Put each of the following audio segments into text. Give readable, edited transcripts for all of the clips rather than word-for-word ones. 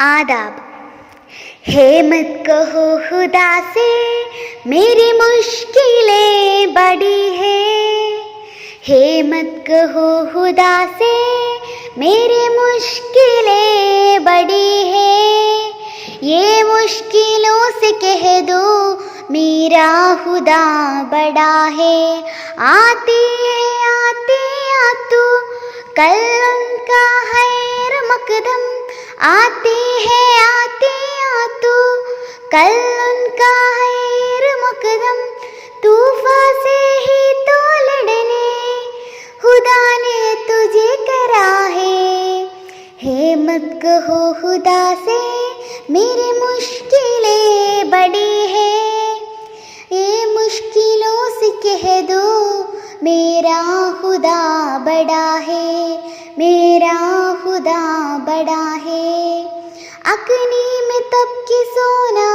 आदाब। हे मत कहो खुदा से मेरी मुश्किलें बड़ी है। हे मत कहो खुदा से मेरी मुश्किलें बड़ी है। ये मुश्किलों से कह दो मेरा खुदा बड़ा है। आती आ तू कल उनका खैर मकदम आती है आ तू कल उनका खैर मकदम। तूफान से ही तो लड़ने खुदा ने तुझे करा है। हे मत कहो खुदा से मेरी मुश्किलें बड़ी है। ये मुश्किलों से कह दो मेरा खुदा बड़ा है। मेरा खुदा बड़ा है। अग्नि में तब की सोना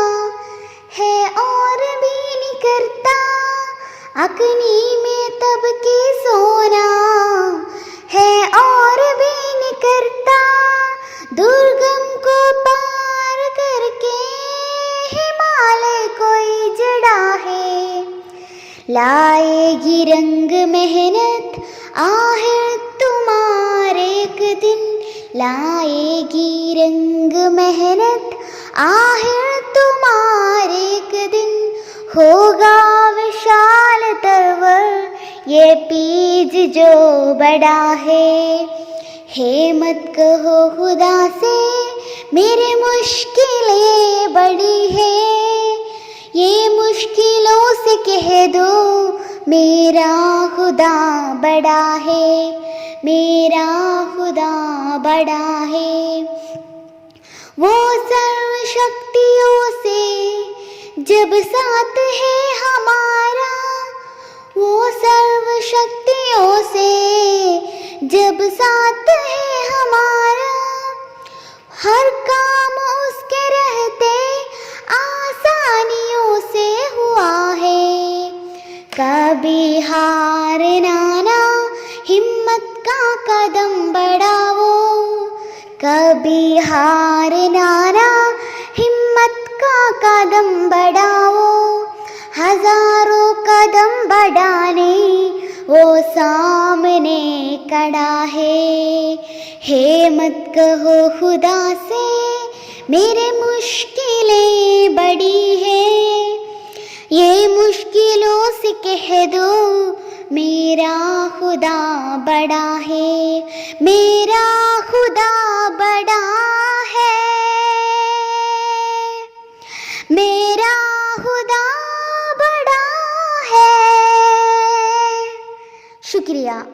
है और भी नहीं करता। अग्नि में तब की सोना है और भी नहीं करता। दुर्गम को पार करके हिमालय कोई जड़ा है। लाएगी रंग मेहनत आखिर तुम्हारे एक दिन। लाएगी रंग मेहनत आखिर तुम्हारे एक दिन। होगा विशाल तरवर ये पीज जो बड़ा है। हे मत कहो खुदा से मेरी मुश्किलें बड़ी है। ये मुश्किलों से कह दो मेरा खुदा बड़ा है। मेरा खुदा बड़ा है। वो सर्व शक्तियों से जब साथ है हमारा। वो सर्व शक्तियों से जब साथ है हमारा। हर काम उसके रहते आसानियों से हुआ है। कभी हार ना हिम्मत का कदम बढ़ाओ। कभी हार ना हिम्मत का कदम बढ़ाओ। हजारों कदम बढ़ाने वो सामने खड़ा है। हे मत कहो खुदा से मेरे मुश्किलें बड़ी है। ये मुश्किलों से कह दो मेरा खुदा बड़ा है। मेरा खुदा बड़ा है। मेरा खुदा बड़ा है। शुक्रिया।